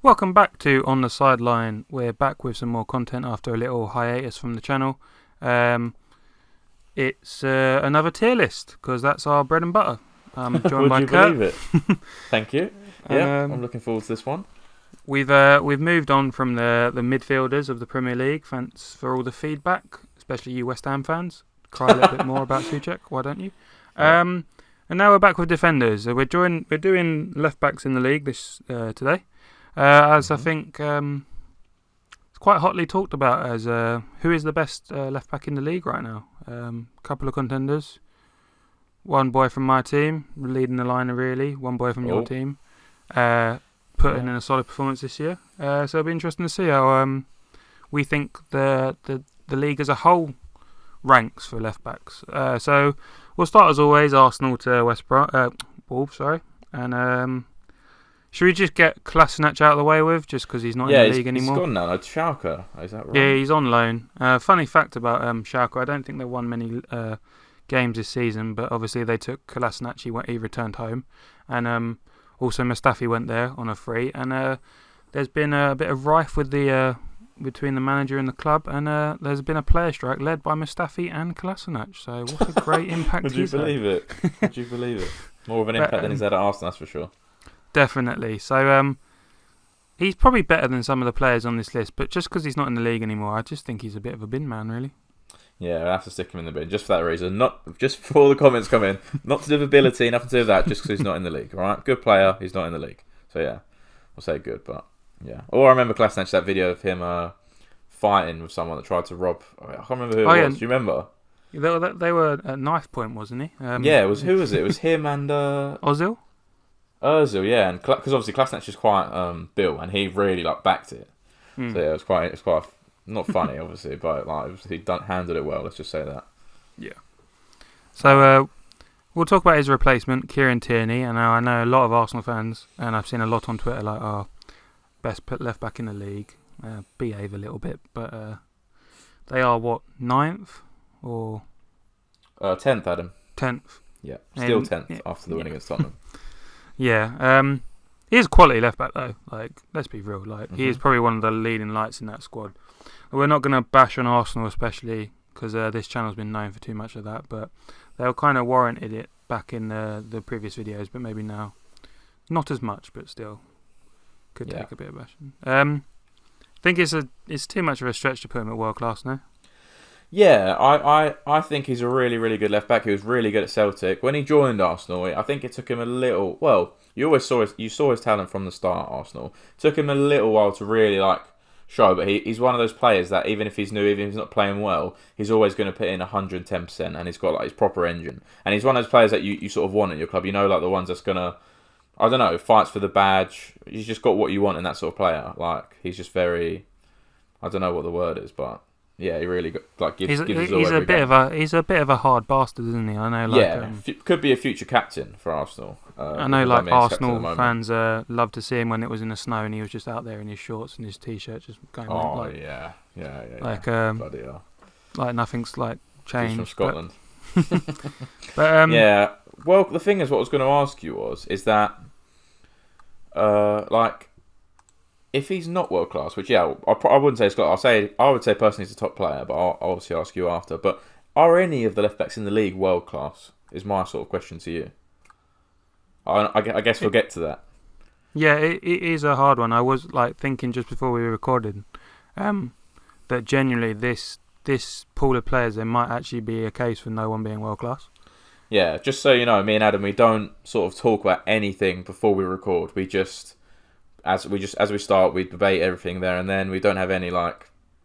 Welcome back to On The Sideline. We're back with some more content after a little hiatus from the channel. It's another tier list because that's our bread and butter. I'm joined by Would you Kurt. believe it? Thank you. Yeah, I'm looking forward to this one. We've moved on from the midfielders of the Premier League. Thanks for all the feedback, especially you West Ham fans. Cry a little bit more about Souček, why don't you? And now we're back with defenders. We're doing left backs in the league this today. I think it's quite hotly talked about as who is the best left back in the league right now. Couple of contenders. One boy from my team leading the line, really. One boy from your team putting in a solid performance this year. So it'll be interesting to see how we think the league as a whole ranks for left backs. So we'll start as always Arsenal to Wolves, and should we just get Kolasinac out of the way with, just because he's not in the league anymore? Yeah, he's gone now. It's Schalke, is that right? Yeah, he's on loan. Funny fact about Schalke, I don't think they won many games this season, but obviously they took Kolasinac, he returned home. And also Mustafi went there on a free. And there's been a bit of rife with between the manager and the club, and there's been a player strike led by Mustafi and Kolasinac. So what a great impact Would you believe it? Would you believe it? More of an impact than he's had at Arsenal, that's for sure. Definitely. So he's probably better than some of the players on this list, but just because he's not in the league anymore, I just think he's a bit of a bin man, really. Yeah, I have to stick him in the bin just for that reason. Not just before the comments come in. Not to do with ability, nothing to do with that. Just because he's not in the league. All right, good player, he's not in the league. So yeah, we'll say good, but yeah. Or I remember Kolasinac, that video of him fighting with someone that tried to rob. I can't remember who it was. Do you remember? They were at knife point, wasn't he? Yeah, it was. Who was it? It was him and Ozil. Ozil, yeah, and because obviously Kolasinac is quite built, and he really backed it. So yeah, it's quite not funny, obviously, but he handled it well. Let's just say that. Yeah. So we'll talk about his replacement, Kieran Tierney, and I know a lot of Arsenal fans, and I've seen a lot on Twitter best left back in the league, behave a little bit, but they are what, 9th or 10th, Adam. 10th. Yeah, still 10th after the win against Tottenham. Yeah, he is a quality left back though. Let's be real. He is probably one of the leading lights in that squad. We're not going to bash on Arsenal, especially because this channel's been known for too much of that. But they were kind of warranted it back in the previous videos, but maybe now not as much. But still, could take a bit of bashing. I think it's too much of a stretch to put him at world class now. Yeah, I think he's a really, really good left back. He was really good at Celtic. When he joined Arsenal, I think it took him a little... Well, you saw his talent from the start at Arsenal. It took him a little while to really show, but he's one of those players that even if he's new, even if he's not playing well, he's always going to put in 110%, and he's got his proper engine. And he's one of those players that you sort of want in your club. You know, the ones that's going to, I don't know, fights for the badge. He's just got what you want in that sort of player. He's just very... I don't know what the word is, but... Yeah, he really gives his all every game. He's a bit of a hard bastard, isn't he? I know. Could be a future captain for Arsenal. I know, Arsenal fans love to see him when it was in the snow and he was just out there in his shorts and his t-shirt, just going. Yeah. Bloody hell. Nothing's changed. He's from Scotland. But yeah. Well, the thing is, what I was going to ask you is that, if he's not world class, which I wouldn't say he's got. I would say personally he's a top player, but I'll obviously ask you after. But are any of the left backs in the league world class? Is my sort of question to you. I guess we'll get to that. Yeah, it is a hard one. I was thinking just before we recorded, that genuinely this pool of players, there might actually be a case for no one being world class. Yeah, just so you know, me and Adam, we don't sort of talk about anything before we record. We just. As we start, we debate everything there, and then we don't have any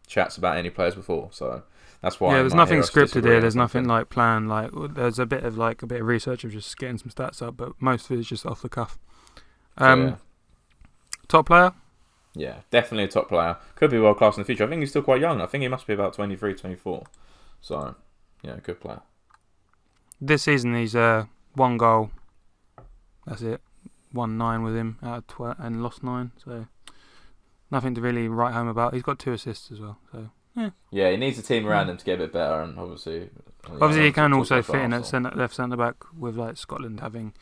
chats about any players before. So that's why. Yeah, there's nothing scripted here. There's nothing planned. There's a bit of research of just getting some stats up, but most of it is just off the cuff. Top player? Yeah, definitely a top player. Could be world class in the future. I think he's still quite young. I think he must be about 23, 24. So yeah, good player. This season he's 1 goal. That's it. Won 9 with him out of 12 and lost 9, so nothing to really write home about. He's got 2 assists as well, so yeah, he needs a team around him to get a bit better, and obviously he can also fit in at left centre back with Scotland having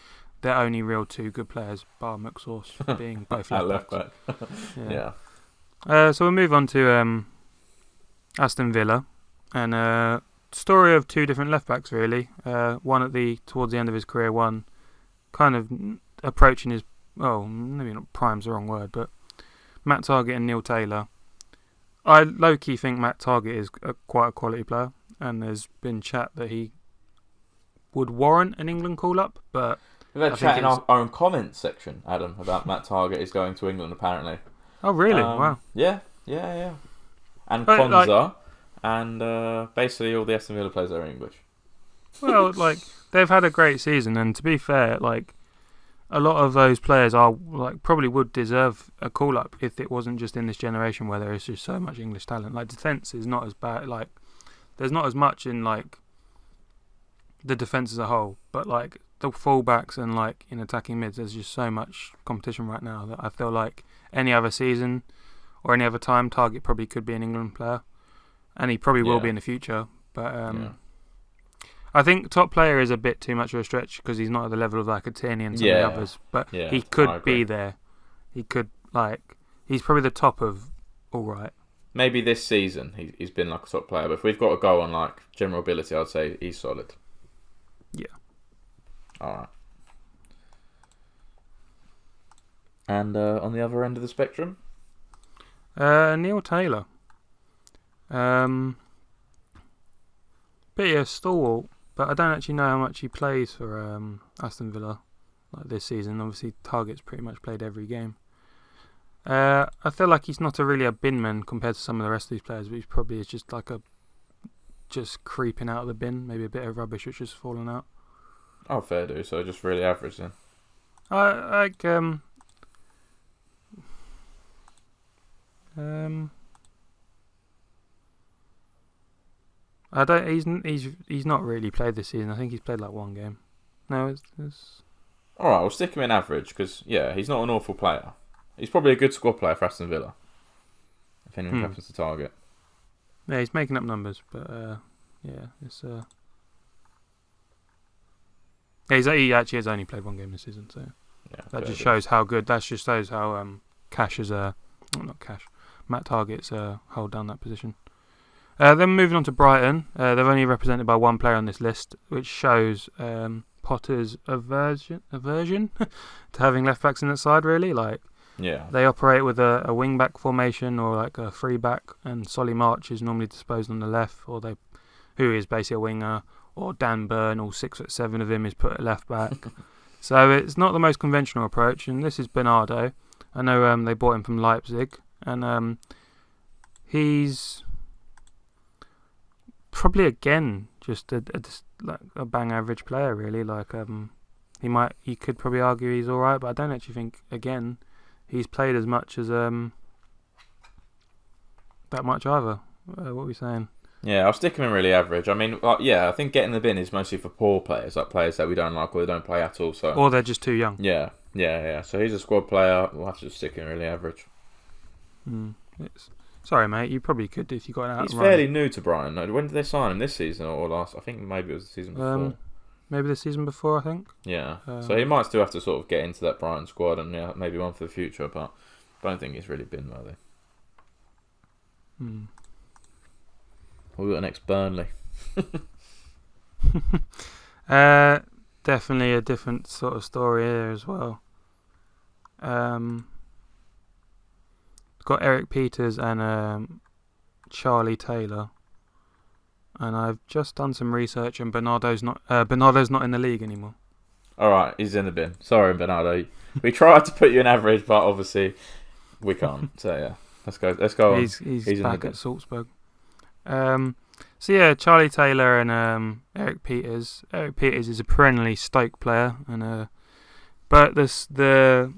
their only real two good players, bar McSauce being both left back. Yeah. So we'll move on to Aston Villa, and story of two different left backs really. One towards the end of his career, one kind of approaching his maybe not prime's the wrong word, but Matt Targett and Neil Taylor. I low-key think Matt Targett is quite a quality player, and there's been chat that he would warrant an England call-up, but we've had chat in our own comments section, Adam, about Matt Targett is going to England apparently. Oh really? Wow. Yeah. And Konza, and basically all the Aston Villa players are English. Well, they've had a great season, and to be fair, a lot of those players are probably would deserve a call up if it wasn't just in this generation where there is just so much English talent. Defence is not as bad. There's not as much in the defence as a whole, but the fullbacks and in attacking mids, there's just so much competition right now that I feel like any other season or any other time, Targett probably could be an England player, and he probably will be in the future. But I think top player is a bit too much of a stretch because he's not at the level of a Tierney and some of the others. But he could be there. He could he's probably the top of all right. Maybe this season he's been a top player, but if we've got to go on general ability, I'd say he's solid. Yeah. All right. And on the other end of the spectrum, Neil Taylor. Bit of a stalwart. But I don't actually know how much he plays for Aston Villa this season. Obviously, Targett's pretty much played every game. I feel like he's not really a binman compared to some of the rest of these players, but he's probably just just creeping out of the bin. Maybe a bit of rubbish which has fallen out. Oh, fair do. So just really average then. I don't. He's not really played this season. I think he's played one game. No, it's. All right, we'll stick him in average because he's not an awful player. He's probably a good squad player for Aston Villa. If anyone happens to target. Yeah, he's making up numbers, but it's. He actually has only played one game this season, so that just shows how good. That just shows how Cash is not Cash. Matt Targett's hold down that position. Then moving on to Brighton, they're only represented by one player on this list, which shows Potter's aversion to having left backs in that side. Really, they operate with a wing back formation or a free back, and Solly March is normally disposed on the left, who is basically a winger, or Dan Burn, all 6'7" of him, is put at left back. So it's not the most conventional approach, and this is Bernardo. I know they bought him from Leipzig, and he's probably again just a bang average player really. You could probably argue he's all right, but I don't actually think again he's played as much as that much either. What are we saying? Yeah, I'll stick him in really average. I mean, I think getting the bin is mostly for poor players, players that we don't like or they don't play at all. So or they're just too young. Yeah. So he's a squad player. We'll have to just stick him really average. Sorry, mate. You probably could if you got an out. He's fairly new to Brighton. When did they sign him? This season or last? I think maybe it was the season before. Maybe the season before, I think. Yeah. So he might still have to sort of get into that Brighton squad and maybe one for the future, but I don't think he's really been worthy. We've got next Burnley. Definitely a different sort of story here as well. Got Eric Peters and Charlie Taylor, and I've just done some research, and Bernardo's not in the league anymore. All right, he's in the bin. Sorry, Bernardo. We tried to put you in average, but obviously we can't. So yeah, let's go. He's back at Salzburg. Charlie Taylor and Eric Peters. Eric Peters is a perennially Stoke player, and but the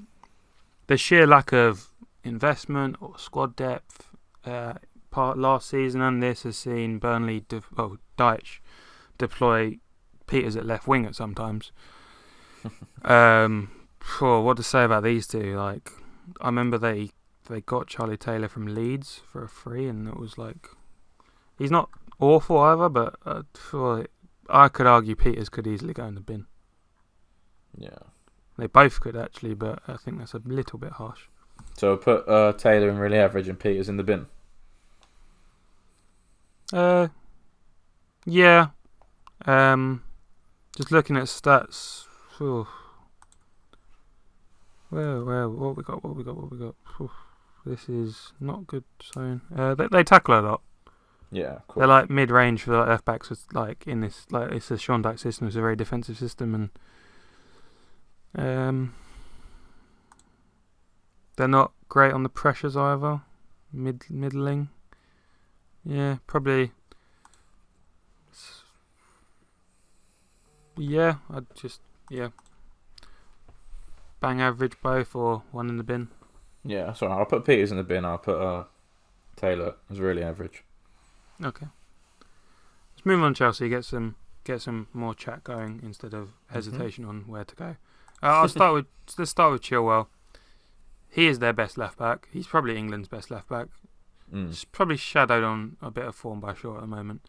sheer lack of investment or squad depth last season and this has seen Burnley Dyche deploy Peters at left wing at sometimes. What to say about these two? I remember they got Charlie Taylor from Leeds for a free, and it was he's not awful either, but I could argue Peters could easily go in the bin. Yeah. They both could actually, but I think that's a little bit harsh. So put Taylor in really average and Peters in the bin. Yeah. Just looking at stats. Whoa, what we got? Oof, this is not good. So they tackle a lot. Yeah, cool. They're like mid-range for the left backs. With like in this, like it's a Sean Dyche system. It's a very defensive system, and they're not great on the pressures either. Middling. Yeah, probably. Yeah, bang average both or one in the bin. Yeah, sorry, I'll put Peters in the bin. I'll put Taylor as really average. Okay. Let's move on to Chelsea. Get some more chat going instead of hesitation on where to go. Let's start with Chilwell. He is their best left back. He's probably England's best left back. He's probably shadowed on a bit of form by Shaw at the moment,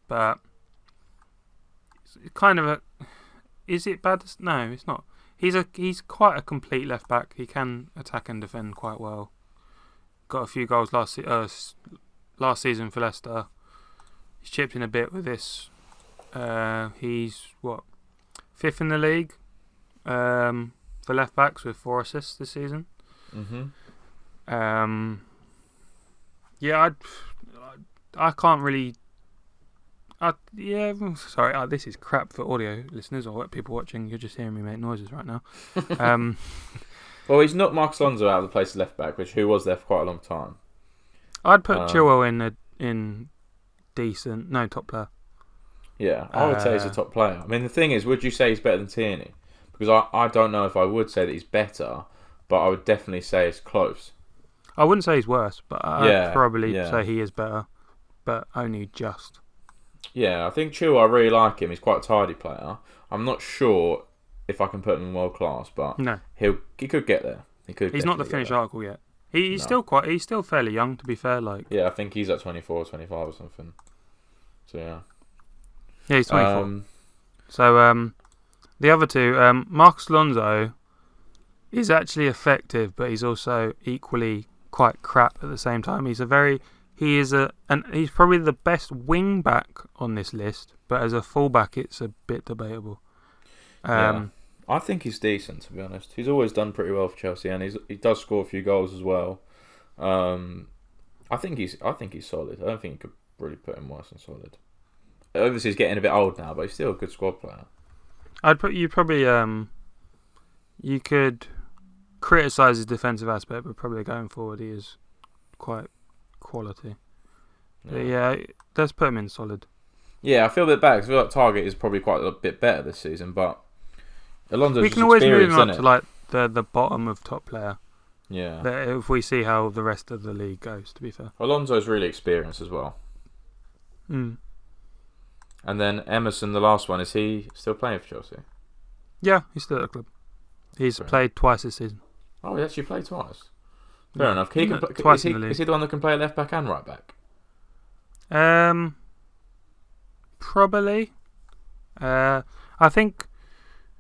but it's kind of a. Is it bad? No, it's not. He's quite a complete left back. He can attack and defend quite well. Got a few goals last season for Leicester. He's chipped in a bit with this. He's fifth in the league for left backs with 4 assists this season. Yeah, I can't really. Sorry, this is crap for audio listeners or people watching. You're just hearing me make noises right now. Well, he's knocked Marcus Alonso out of the place of left back, who was there for quite a long time. I'd put Chilwell in decent, top player. Yeah, I would say he's a top player. I mean, the thing is, would you say he's better than Tierney? Because I don't know if I would say that he's better, but I would definitely say it's close. I wouldn't say he's worse, but I'd probably say he is better, but only just. Yeah, I think Chilwell, I really like him. He's quite a tidy player. I'm not sure if I can put him in world class, but no, he could get there. He's not the finished article yet. He's still fairly young, to be fair. Yeah, I think he's at 24, 25 or something. So yeah. Yeah, he's 24. So the other two, Marcus Alonso is actually effective, but he's also equally quite crap at the same time. He's probably the best wing back on this list, but as a fullback, it's a bit debatable. I think he's decent, to be honest. He's always done pretty well for Chelsea, and he does score a few goals as well. I think he's solid. I don't think you could really put him worse than solid. Obviously, he's getting a bit old now, but he's still a good squad player. You could criticise his defensive aspect, but probably going forward, he is quite quality. Yeah, let's put him in solid. Yeah, I feel a bit bad because I feel like Target is probably quite a bit better this season, but Alonso's we can always move him up to like the bottom of top player. Yeah. If we see how the rest of the league goes, to be fair. Alonso's really experienced as well. Mm. And then Emerson, the last one, is he still playing for Chelsea? Yeah, he's still at the club. He's played twice this season. Oh, he actually played twice. Fair enough. Twice in the league. Is he the one that can play left back and right back? Probably. I think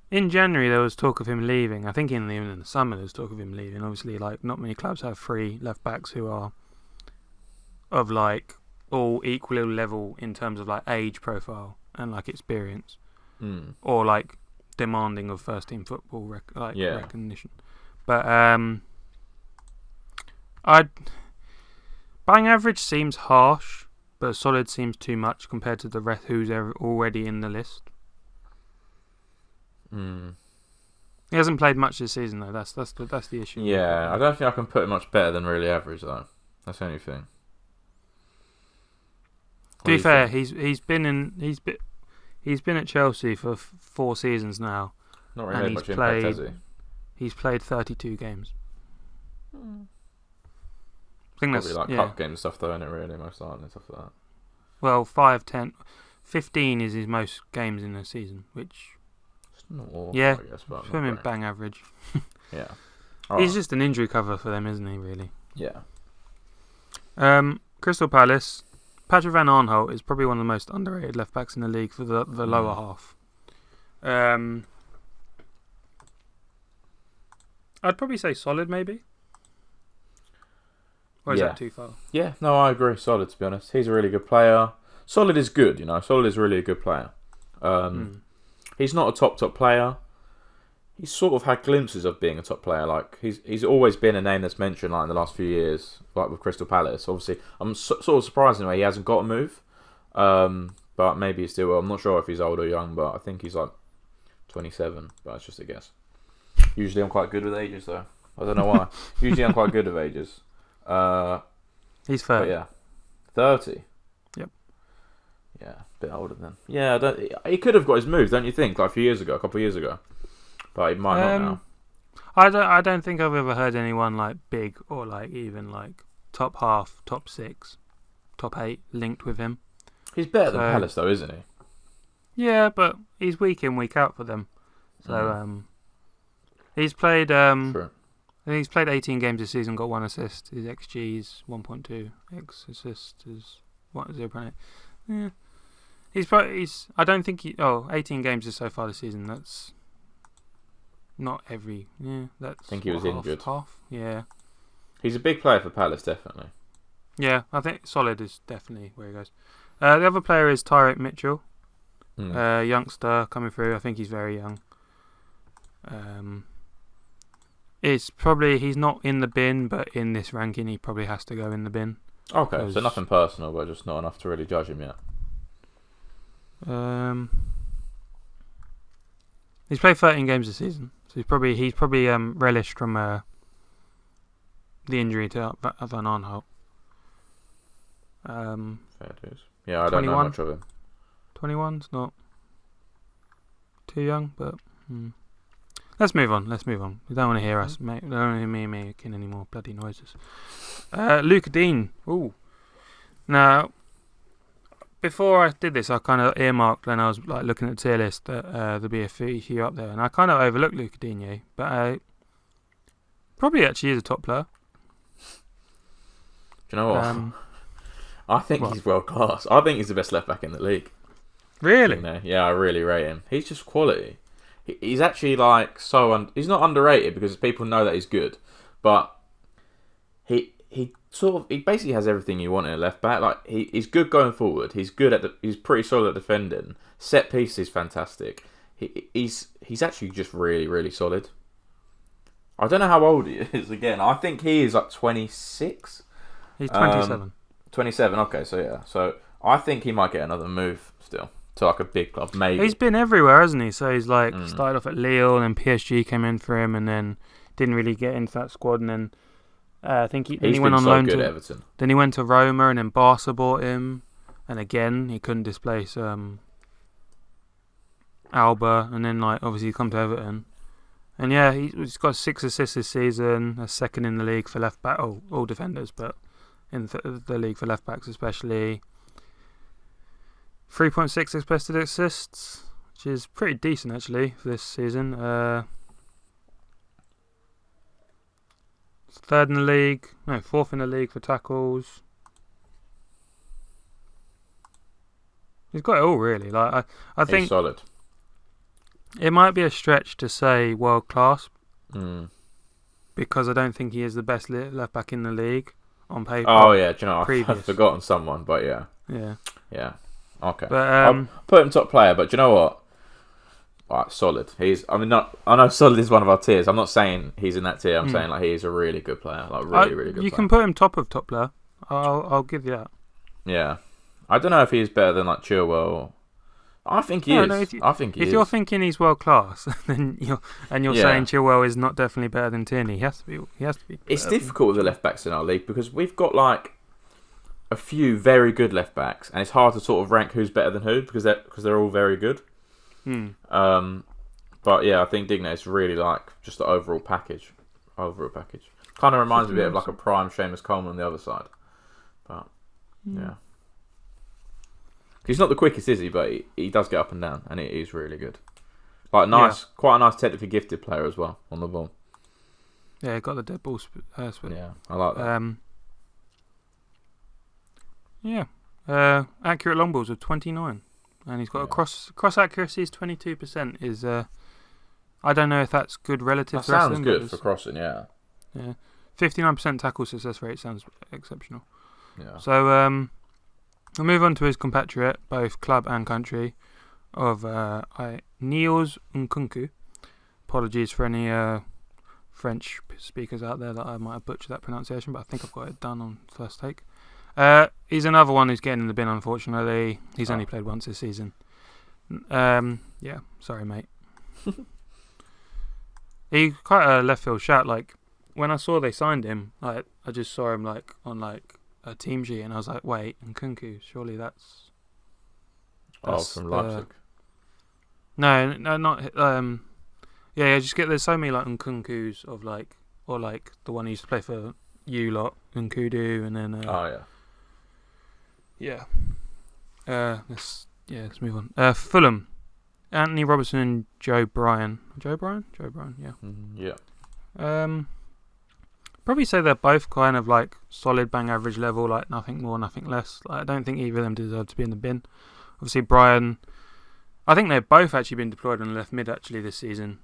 in January there was talk of him leaving. I think even in the summer there was talk of him leaving. Obviously, like not many clubs have 3 left backs who are of like all equal level in terms of like age profile and like experience, or like demanding of first team football recognition. But bang average seems harsh, but solid seems too much compared to the rest who's already in the list. He hasn't played much this season though. That's the issue. Yeah, I don't think I can put him much better than really average though. That's the only thing. To be fair, he's been at Chelsea for 4 seasons now. Not really had much impact, has he? He's played 32 games. I think probably like cup game stuff though, isn't it? Really, most likely and stuff like that. Well, 5, 10, 15 is his most games in a season, which. It's not awful, yeah, I guess, but put him in bang average. Yeah, he's just an injury cover for them, isn't he? Really. Yeah. Crystal Palace. Patrick Van Aarnholt is probably one of the most underrated left backs in the league for the lower half. I'd probably say solid, maybe. Or is Yeah. that too far? Yeah, no, I agree. Solid, to be honest. He's a really good player. Solid is good, Solid is really a good player. He's not a top player. He's sort of had glimpses of being a top player. Like he's always been a name that's mentioned like in the last few years, like with Crystal Palace. Obviously, I'm sort of surprised in a way he hasn't got a move. But maybe he's still. I'm not sure if he's old or young, but I think he's like 27. But it's just a guess. Usually, I'm quite good with ages, though. I don't know why. Usually, I'm quite good with ages. He's 30. Yeah, 30. Yep. Yeah, a bit older then. Yeah, he could have got his move, don't you think? Like a couple of years ago. But he might not now. I don't think I've ever heard anyone like big or like even like top half, top 6, top 8 linked with him. He's better than Palace though, isn't he? Yeah, but he's week in, week out for them. So he's played True. I think he's played 18 games this season, got 1 assist. His XG is 1.2. X assist is 0.8. Yeah. I don't think 18 games is so far this season. That's not every. Yeah, that's. I think he was injured. Half. Yeah. He's a big player for Palace, definitely. Yeah, I think solid is definitely where he goes. The other player is Tyrek Mitchell, youngster coming through. I think he's very young. He's not in the bin, but in this ranking, he probably has to go in the bin. Okay, so nothing personal, but just not enough to really judge him yet. He's played 13 games this season, so he's probably relished from the injury to Van Aarnholt. Fair dues. Yeah, I don't know much of him. 21's not too young, but let's move on. You don't want to hear us, mate. Don't want to hear me making any more bloody noises. Luca Dean. Ooh. Now, before I did this, I kind of earmarked when I was like looking at the tier list that there'd be a few up there, and I kind of overlooked Luca Dean, but probably actually is a top player. Do you know what? I think he's world class. I think he's the best left back in the league. Really? Yeah, I really rate him. He's just quality. He's actually like he's not underrated because people know that he's good, but he basically has everything you want in a left back. Like he's good going forward. He's pretty solid at defending. Set piece is fantastic. He's actually just really, really solid. I don't know how old he is. Again, I think he is like 26. He's 27. 27. Okay, so yeah, so I think he might get another move still to like a big club. Maybe he's been everywhere, hasn't he? So he's like started off at Lille, and then PSG came in for him, and then didn't really get into that squad, and then I think he went on loan to Everton. Then he went to Roma, and then Barca bought him, and again he couldn't displace Alba, and then like obviously he come to Everton, and yeah, he's got 6 assists this season, a second in the league for left back. All defenders, but in the league for left backs especially. 3.6 expected assists, which is pretty decent actually for this season. 4th in the league for tackles. He's got it all really. Like I think he's solid. It might be a stretch to say world class, because I don't think he is the best left back in the league on paper. Oh yeah, do you know I've forgotten someone, but yeah. Okay, but I'll put him top player, but do you know what? Right, solid. I know solid is one of our tiers. I'm not saying he's in that tier. I'm saying like he is a really good player, like really good player. You can put him top player. I'll give you that. Yeah, I don't know if he's better than like Chilwell. I think he is. No, if you're thinking he's world class, then you're saying Chilwell is not definitely better than Tierney. He has to be. It's difficult with the left backs in our league because we've got like a few very good left backs, and it's hard to sort of rank who's better than who because they're all very good. But yeah, I think Digne is really like just the overall package. Kind of reminds me a bit of like a prime Seamus Coleman on the other side. But yeah. He's not the quickest, is he? But he does get up and down, and he's really good. Like quite a nice technically gifted player as well on the ball. Yeah, got the dead ball spin. Yeah, I like that. Accurate long balls of 29, and he's got a cross accuracy is 22%. Is I don't know if that's good relative That to sounds wrestling. good for crossing, yeah. Yeah, 59% tackle success rate sounds exceptional. Yeah. So we'll move on to his compatriot, both club and country, of Niels Nkunku. Apologies for any French speakers out there that I might have butchered that pronunciation, but I think I've got it done on first take. He's another one who's getting in the bin, unfortunately. He's only played once this season. Yeah, sorry, mate. He quite a left field shout. Like when I saw they signed him, I just saw him like on like a team sheet, and I was like, wait, Nkunku, surely that's from Leipzig. No, not yeah. Just get there's so many like Nkunkus of like, or like the one who used to play for you lot, Nkudu, and then let's move on. Fulham, Anthony Robertson and Joe Bryan. Joe Bryan, yeah. Yeah. Probably say they're both kind of like solid bang average level, like nothing more, nothing less. Like, I don't think either of them deserve to be in the bin. Obviously, Bryan, I think they've both actually been deployed on the left mid actually this season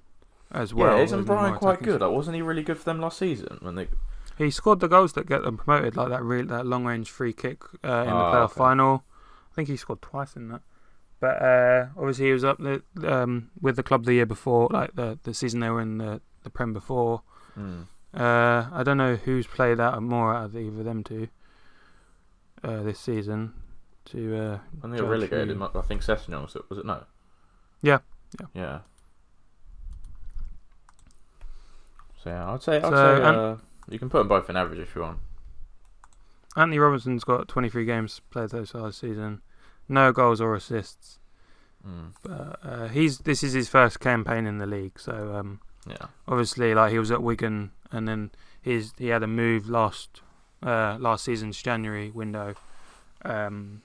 as well. Yeah, isn't Bryan quite good? Like, wasn't he really good for them last season when they? He scored the goals that get them promoted, like that long range free kick in the playoff final. I think he scored twice in that. But obviously he was up with the club the year before, like the season they were in the Prem before. I don't know who's played more out of either of them two this season. When they were relegated, I think Sessignon was it? No. Yeah. So yeah, I'd say you can put them both in average if you want. Anthony Robinson's got 23 games played so far this season, no goals or assists. But this is his first campaign in the league, so obviously like he was at Wigan and then he had a move last season's January window to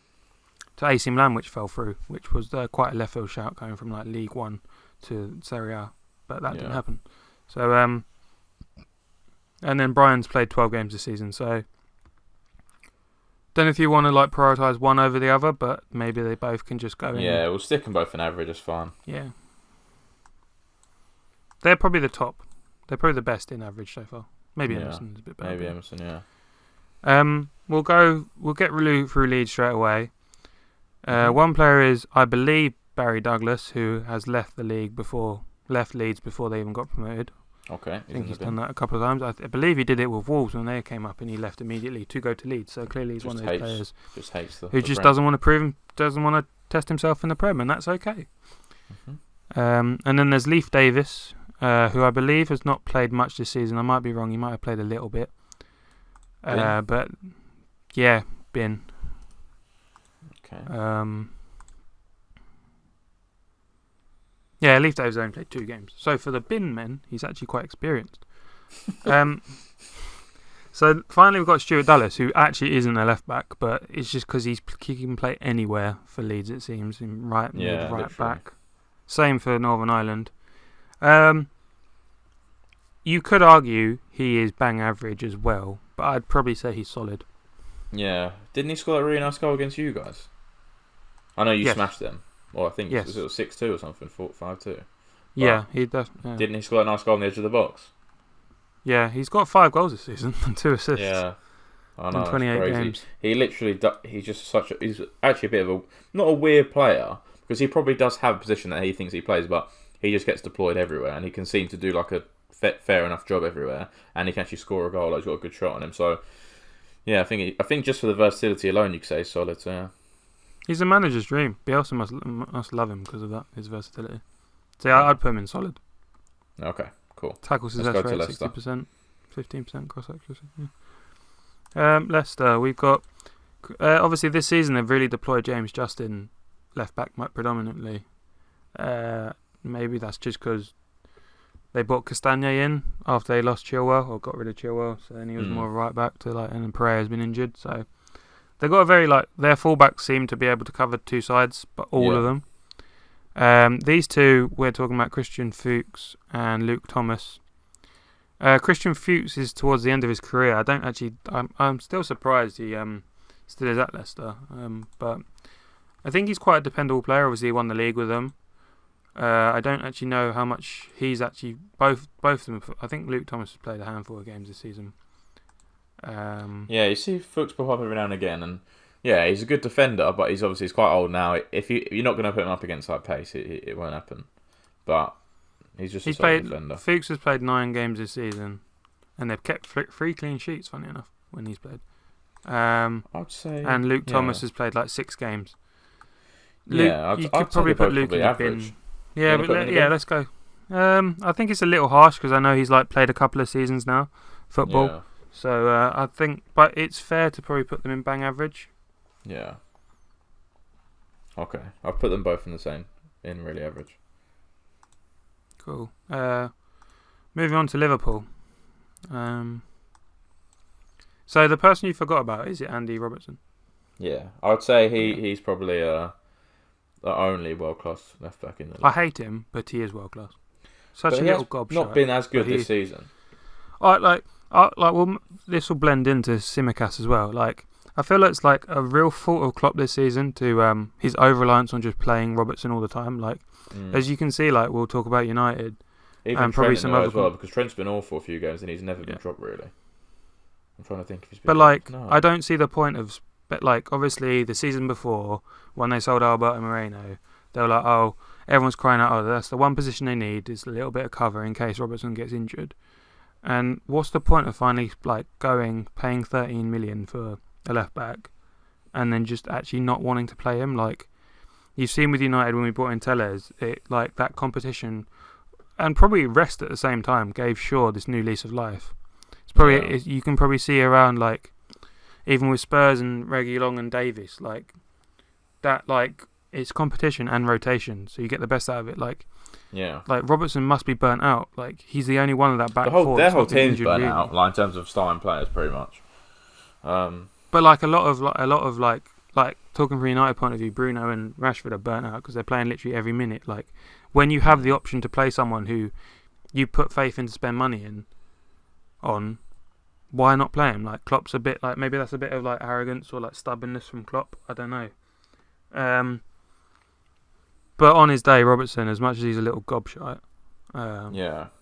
AC Milan, which fell through, which was quite a left field shout going from like League One to Serie A, but that didn't happen. So and then Bryan's played 12 games this season, so don't know if you want to like prioritise one over the other, but maybe they both can just go in. Yeah, we'll stick them both in average, it's fine. Yeah. They're probably the top. They're probably the best in average so far. Maybe Emerson's a bit better. Maybe Emerson, yeah. We'll get through Leeds straight away. One player is, I believe, Barry Douglas, who has left Leeds before they even got promoted. Okay. I think he's done that a couple of times. I believe he did it with Wolves when they came up, and he left immediately to go to Leeds. So clearly he's one of those players who doesn't want to doesn't want to test himself in the Prem, and that's okay. And then there's Leif Davis, who I believe has not played much this season. I might be wrong. He might have played a little bit. But yeah, bin. Okay. Yeah, Leif Davis only played 2 games. So for the bin men, he's actually quite experienced. So finally we've got Stuart Dallas, who actually isn't a left back, but it's just because he can play anywhere for Leeds, it seems. Right mid, right back. Same for Northern Ireland. You could argue he is bang average as well, but I'd probably say he's solid. Yeah. Didn't he score that really nice goal against you guys? I know you smashed them. Well, I think it was 6-2 or something, 5-2. Yeah, he does. Yeah. Didn't he score that nice goal on the edge of the box? Yeah, he's got 5 goals this season and 2 assists. Yeah, I know. In 28 games. He's actually a bit of not a weird player, because he probably does have a position that he thinks he plays, but he just gets deployed everywhere, and he can seem to do like a fair enough job everywhere, and he can actually score a goal. He's got a good shot on him, so yeah, I think just for the versatility alone, you could say he's solid. So yeah. He's a manager's dream. Bielsa must love him because of that, his versatility. So I'd put him in solid. Okay, cool. Tackle success rate 60%, 15% cross accuracy. Yeah. Leicester, we've got obviously this season they've really deployed James Justin left back predominantly. Maybe that's just because they brought Castagne in after they lost Chilwell or got rid of Chilwell, so then he was more right back and then Pereira's been injured, so. They've got a very their fullbacks seem to be able to cover 2 sides, but all of them. These two, we're talking about Christian Fuchs and Luke Thomas. Christian Fuchs is towards the end of his career. I'm still surprised he still is at Leicester, but I think he's quite a dependable player. Obviously, he won the league with them. I don't actually know how much he's actually both of them. I think Luke Thomas has played a handful of games this season. Yeah, you see Fuchs pop up every now and again, and yeah, he's a good defender, but he's quite old now. If you're not going to put him up against that pace, it won't happen. But he's just a solid defender. Fuchs has played 9 games this season, and they've kept 3 clean sheets. Funny enough, when he's played. I'd say. And Luke Thomas has played like 6 games. You could probably put Luke in the bin. Yeah, let's go. I think it's a little harsh because I know he's like played a couple of seasons now, football. Yeah. So I think, but it's fair to probably put them in bang average. Yeah. Okay, I've put them both in the same, in really average. Cool. Moving on to Liverpool. So the person you forgot about, is it Andy Robertson? Yeah, I would say he's probably the only world-class left-back in the league. I hate him, but he is world-class. Such a little gobshite. Not been as good this season. Well, this will blend into Tsimikas as well. Like, I feel like it's like a real fault of Klopp this season to his over-reliance on just playing Robertson all the time. Like, as you can see, like we'll talk about United. Even and probably some other as well, because Trent's been awful a few games and he's never been dropped really. I'm trying to think if he's been. But like, no. I don't see the point of. But like, obviously, the season before when they sold Alberto Moreno, they were like, "Oh, everyone's crying out, oh, that's the one position they need is a little bit of cover in case Robertson gets injured." And what's the point of finally like paying 13 million for a left back, and then just actually not wanting to play him? Like you've seen with United when we brought in Tellez, it like that competition, and probably rest at the same time gave Shaw this new lease of life. It's probably you can probably see around like even with Spurs and Reguilon and Davies like that like it's competition and rotation, so you get the best out of it. Like Robertson must be burnt out. Like he's the only one of that back four. Their whole team's burnt out, like in terms of starting players, pretty much. But like a lot of talking from a United point of view, Bruno and Rashford are burnt out because they're playing literally every minute. Like when you have the option to play someone who you put faith in to spend money on, why not play him? Like Klopp's a bit like maybe that's a bit of like arrogance or like stubbornness from Klopp. I don't know. But on his day, Robertson, as much as he's a little gobshite,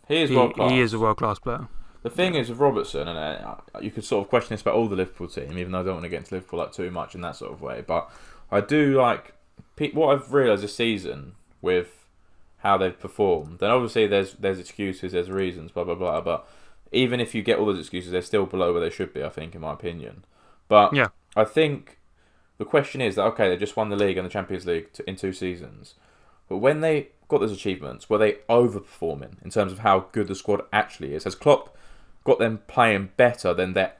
he is world class. He is a world class player. The thing is with Robertson, and you could sort of question this about all the Liverpool team, even though I don't want to get into Liverpool like too much in that sort of way. But I do like what I've realised this season with how they've performed. Then obviously there's excuses, there's reasons, blah blah blah. But even if you get all those excuses, they're still below where they should be, I think, in my opinion. But I think the question is that okay, they just won the league and the Champions League in 2 seasons. But when they got those achievements, were they overperforming in terms of how good the squad actually is? Has Klopp got them playing better than they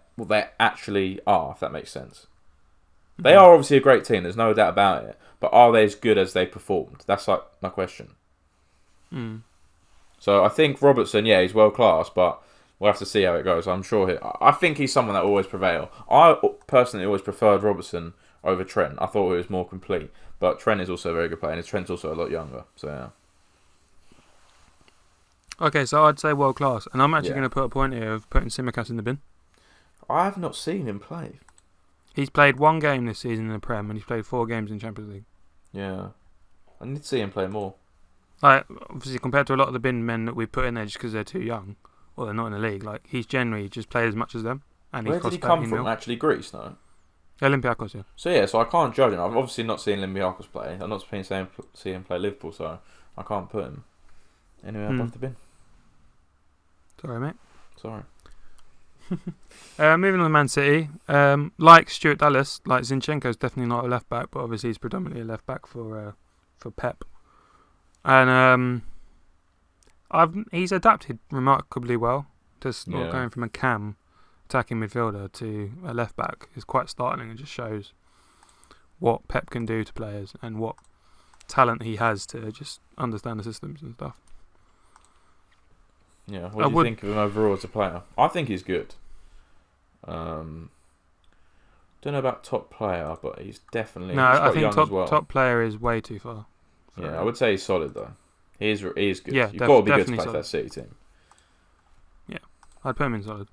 actually are, if that makes sense? Mm-hmm. They are obviously a great team, there's no doubt about it. But are they as good as they performed? That's like my question. So I think Robertson, he's world class, but we'll have to see how it goes. I'm sure I think he's someone that will always prevail. I personally always preferred Robertson over Trent. I thought he was more complete. But Trent is also a very good player, and Trent's also a lot younger. So, yeah. Okay, so I'd say world class. And I'm actually going to put a point here of putting Tsimikas in the bin. I have not seen him play. He's played 1 game this season in the Prem, and he's played 4 games in Champions League. Yeah. I need to see him play more. Like, obviously, compared to a lot of the bin men that we put in there just because they're too young, or they're not in the league, like, he's generally just played as much as them. And where did he come from? Actually, Greece, no? Olympiacos, yeah. So I can't judge him. I've obviously not seen Olympiacos play. I've not seen him play Liverpool, so I can't put him anywhere above the bin. Sorry, mate. Sorry. Moving on to Man City. Like Stuart Dallas, like Zinchenko's definitely not a left back, but obviously he's predominantly a left back for Pep. And he's adapted remarkably well to not going from a cam attacking midfielder to a left back is quite startling and just shows what Pep can do to players and what talent he has to just understand the systems and stuff. Yeah, what do you think of him overall as a player? I think he's good. Don't know about top player, but he's definitely I think top player is way too far. I would say he's solid though. He is good. Yeah, you've got to be good to play for that City team. Yeah, I'd put him in solid.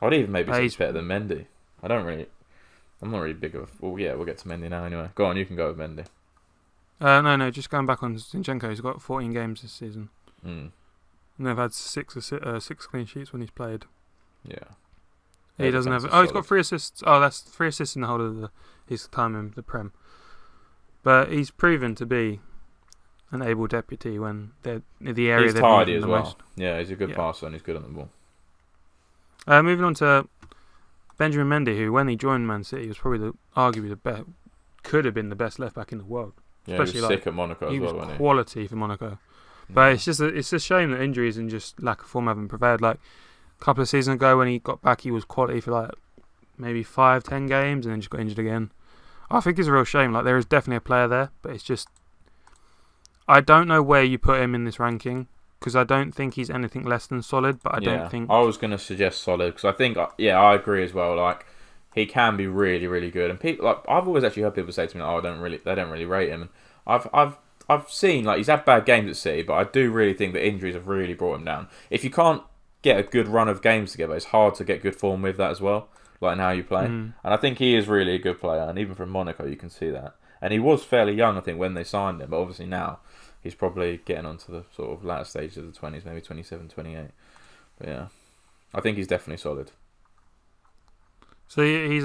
I'd even maybe say he's better than Mendy. I'm not really big of. Well, we'll get to Mendy now anyway. Go on, you can go with Mendy. No, just going back on Zinchenko. He's got 14 games this season. Mm. And they've had six clean sheets when he's played. Yeah. He doesn't have. He's got 3 assists. Oh, that's 3 assists in the whole of his time in the Prem. But he's proven to be an able deputy when they're the area. He's they're tidy needing as the well. most. Yeah, he's a good passer and he's good on the ball. Moving on to Benjamin Mendy, who when he joined Man City was probably arguably the best, could have been the best left back in the world. Yeah, Especially he was sick at Monaco as well, wasn't he? Quality for Monaco. But it's a shame that injuries and just lack of form haven't prevailed. Like a couple of seasons ago when he got back, he was quality for like maybe 5-10 games and then just got injured again. I think it's a real shame. Like there is definitely a player there, but it's just I don't know where you put him in this ranking because I don't think he's anything less than solid. But I don't think I was going to suggest solid because I think I agree as well. Like he can be really really good, and people like I've always actually heard people say to me, "Oh, they don't really rate him." And I've seen like he's had bad games at City, but I do really think that injuries have really brought him down. If you can't get a good run of games together, it's hard to get good form with that as well, like in how you play. And I think he is really a good player, and even from Monaco, you can see that. And he was fairly young, I think, when they signed him, but obviously now he's probably getting onto the sort of latter stages of the 20s, maybe 27, 28. But yeah, I think he's definitely solid. So he's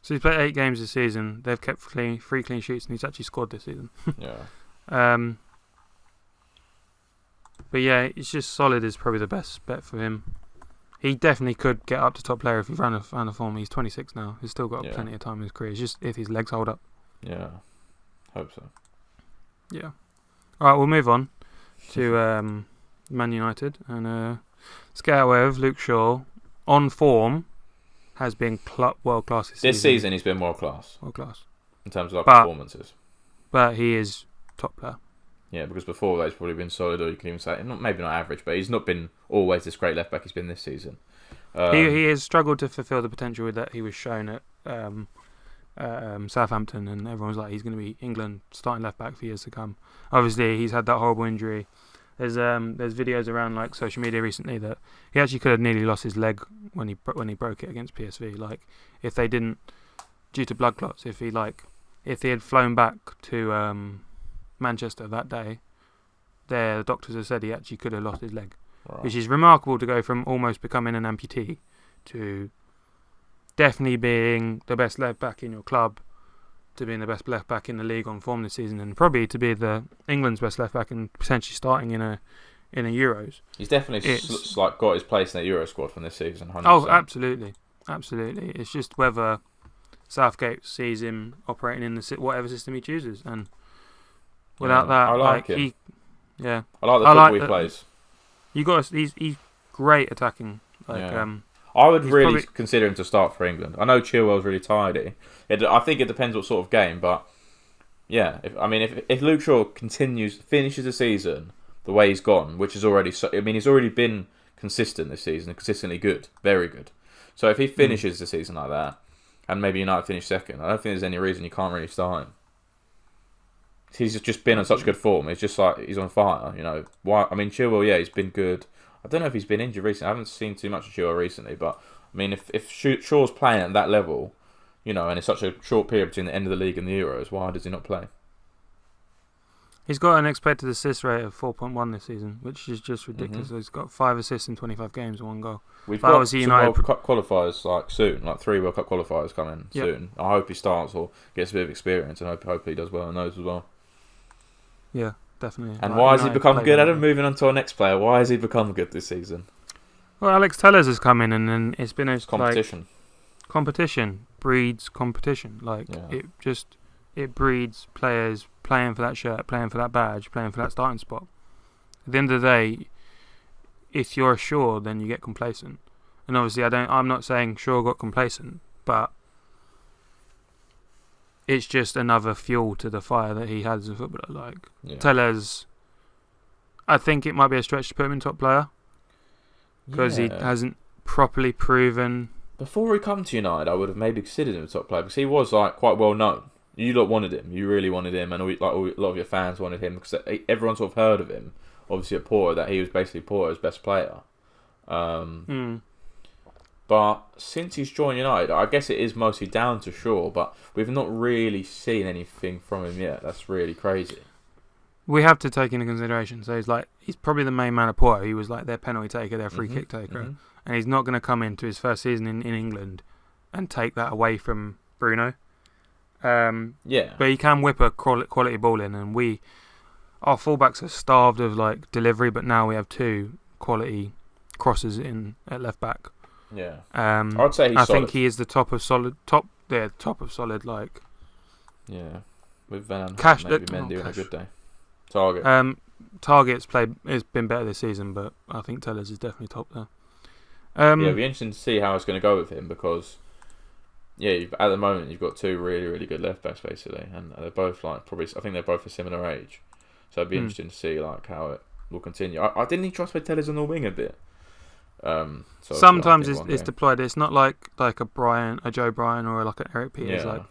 So he's played 8 games this season. They've kept 3 clean sheets, and he's actually scored this season. Yeah. But yeah, it's just solid is probably the best bet for him. He definitely could get up to top player if he ran a form. He's 26 now. He's still got plenty of time in his career. It's just if his legs hold up. Yeah, hope so. Yeah. All right, we'll move on to Man United, and let's get out with Luke Shaw on form. Has been world class this season. He's been world class. World class in terms of performances. But he is top player. Yeah, because before that he's probably been solid, or you can even say maybe not average, but he's not been always this great left back he's been this season. He has struggled to fulfil the potential that he was shown at Southampton, and everyone's like he's going to be England starting left back for years to come. Obviously, he's had that horrible injury. There's videos around like social media recently that he actually could have nearly lost his leg when he broke it against PSV. Like if they didn't, due to blood clots, if he had flown back to Manchester that day, the doctors have said he actually could have lost his leg, which is remarkable to go from almost becoming an amputee to definitely being the best left back in your club, to being the best left back in the league on form this season, and probably to be the England's best left back and potentially starting in a Euros. He's definitely got his place in the Euro squad from this season. 100%. Oh, absolutely. It's just whether Southgate sees him operating in whatever system he chooses, and without that, I like him. I like the football he plays. He's great attacking. I would really consider him to start for England. I know Chilwell's really tidy. I think it depends what sort of game, but yeah, if Luke Shaw finishes the season the way he's gone, which is already, he's already been consistent this season, and consistently good, very good. So if he finishes the season like that, and maybe United finish second, I don't think there's any reason you can't really start him. He's just been on such good form. It's just like he's on fire. Why? Chilwell, he's been good. I don't know if he's been injured recently. I haven't seen too much of Chilwell recently, but if Shaw's playing at that level, and it's such a short period between the end of the league and the Euros, why does he not play? He's got an expected assist rate of 4.1 this season, which is just ridiculous. Mm-hmm. He's got 5 assists in 25 games and 1 goal. We've got some World Cup qualifiers soon, 3 World Cup qualifiers coming soon. I hope he starts or gets a bit of experience, and hopefully he does well in those as well. Yeah, definitely. And why has he become good? Adam, moving on to our next player. Why has he become good this season? Well, Alex Tellers has come in, and then it's been a competition. Competition breeds competition. It breeds players playing for that shirt, playing for that badge, playing for that starting spot. At the end of the day, if you're Shaw, then you get complacent. And obviously, I'm not saying Shaw got complacent, but it's just another fuel to the fire that he has as a footballer. Tellers, I think it might be a stretch to put him in top player because he hasn't properly proven. Before he come to United, I would have maybe considered him a top player because he was quite well known. You lot wanted him. You really wanted him, and a lot of your fans wanted him because everyone sort of heard of him. Obviously at Porto, that he was basically Porto's best player. But But since he's joined United, I guess it is mostly down to Shaw, but we've not really seen anything from him yet. That's really crazy. We have to take into consideration. So he's probably the main man of Porto. He was like their penalty taker, their free kick taker. And he's not going to come into his first season in England and take that away from Bruno. Yeah. But he can whip a quality ball in, and our fullbacks are starved of like delivery, but now we have 2 quality crosses in at left back. Yeah. I'd say he's solid. I think he is the top of solid. Like. Yeah. With Van Cash, maybe Mendy on a good day. Target. Target's has been better this season, but I think Tellers is definitely top there. It'll be interesting to see how it's going to go with him because, at the moment you've got 2 really, really good left backs basically, and they're both I think they're both a similar age, so it'd be interesting to see like how it will continue. I didn't even trust with Tellers on the wing a bit. Sometimes it's deployed. It's not like a Joe Bryan or like an Eric Peters. Like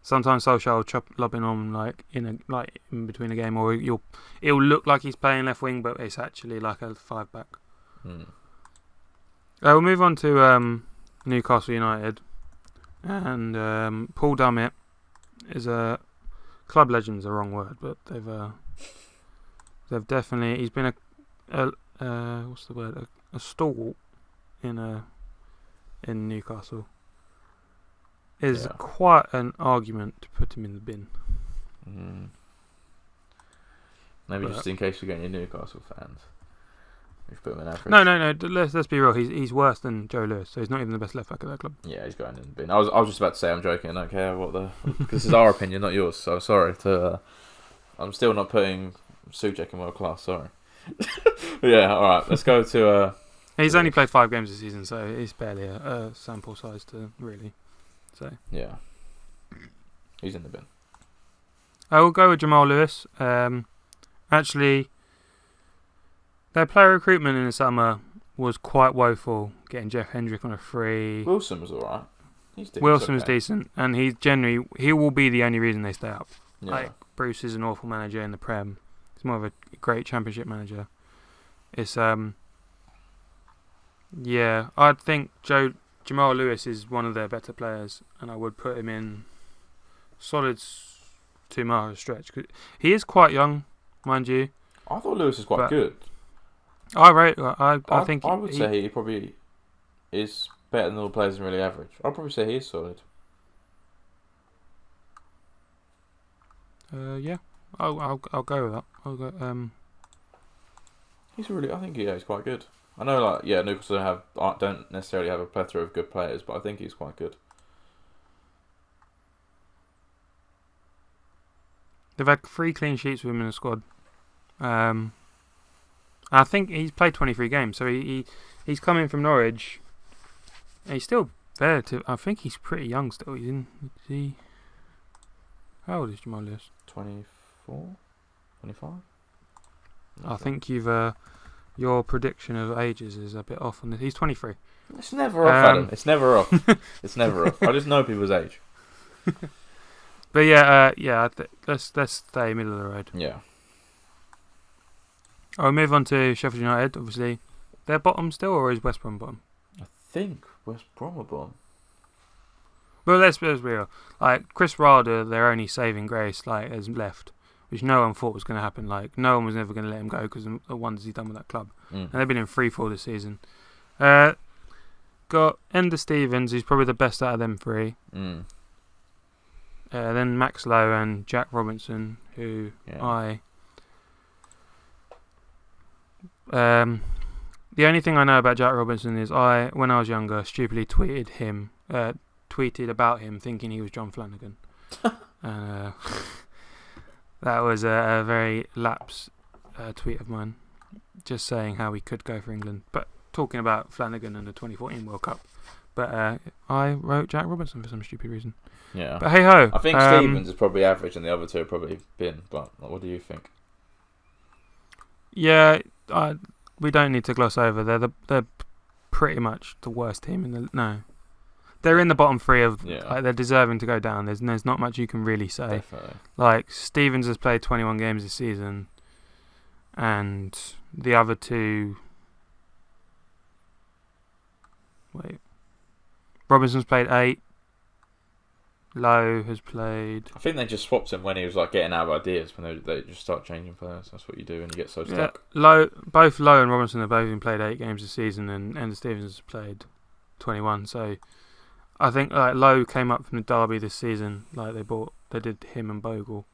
sometimes Solskjaer will lob in on like in between a game, or it'll look like he's playing left wing, but it's actually like a 5 back. We'll move on to Newcastle United, and Paul Dummett is a club legend's a wrong word, but they've definitely he's been what's the word, a stalwart in Newcastle. Is quite an argument to put him in the bin. Maybe just in case we're getting any Newcastle fans. Put him in average. No. Let's be real. He's worse than Joe Lewis, so he's not even the best left back of that club. Yeah, he's going in the bin. I was just about to say I'm joking. I don't care because this is our opinion, not yours. So sorry to. I'm still not putting Souček in world class. Sorry. Yeah. All right. Let's go to. He's only played 5 games this season, so it's barely a sample size to really say. Yeah. He's in the bin. I will go with Jamal Lewis. Actually. Their player recruitment in the summer was quite woeful. Getting Jeff Hendrick on a free. Wilson was alright. Wilson was decent, and he will be the only reason they stay up. Yeah. Like Bruce is an awful manager in the Prem. He's more of a great Championship manager. It's I think Jamal Lewis is one of their better players, and I would put him in solid 2 miles stretch. He is quite young, mind you. I thought Lewis was quite good. I think I would say he probably is better than all the players and really average. I'd probably say he is solid. I'll go with that. I'll go. I think he's quite good. I know, Newcastle don't necessarily have a plethora of good players, but I think he's quite good. They've had 3 clean sheets with him in the squad. I think he's played 23 games, so he's coming from Norwich. He's still there. I think he's pretty young still. How old is Jamal Lewis? 24? 25? I think your prediction of ages is a bit off on this. He's 23. It's never off, Adam. It's never off. It's never off. I just know people's age. But let's stay middle of the road. Yeah. I'll move on to Sheffield United. Obviously, they're bottom still, or is West Brom bottom? I think West Brom are bottom. Well, let's be real. Like Chris Wilder, their only saving grace, has left, which no one thought was going to happen. Like no one was ever going to let him go because of the wonders he's done with that club, and they've been in freefall this season. Got Ender Stevens, who's probably the best out of them 3. Then Max Lowe and Jack Robinson, who the only thing I know about Jack Robinson is when I was younger, stupidly tweeted about him thinking he was John Flanagan. That was a very lapse tweet of mine, just saying how he could go for England, but talking about Flanagan and the 2014 World Cup. But I wrote Jack Robinson for some stupid reason. Yeah. But hey ho. I think Stevens is probably average and the other 2 have probably been, but what do you think? Yeah, we don't need to gloss over. They're pretty much the worst team in the They're in the bottom 3 of they're deserving to go down. There's not much you can really say. Definitely. Like Stevens has played 21 games this season, and the other 2. Wait, Robinson's played 8. Lowe has played. I think they just swapped him when he was like getting out of ideas. When they just start changing players. That's what you do when you get so stuck. Both Lowe and Robinson have both been played 8 games this season, and Ender Stevens has played 21. So I think like Lowe came up from the Derby this season. Like they did him and Bogle.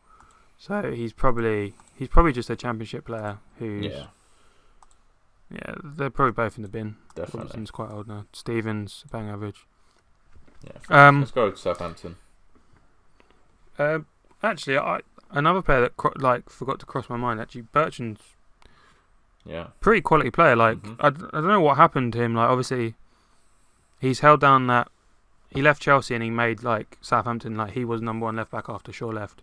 So he's probably just a championship player who's. Yeah, they're probably both in the bin. Definitely. Robinson's quite old now. Stevens, bang average. Yeah. Let's go to Southampton. Actually, another player that forgot to cross my mind. Actually, Bertrand's pretty quality player. Like I don't know what happened to him. Like obviously, he's held down that he left Chelsea and he made like Southampton like he was number 1 left back after Shaw left,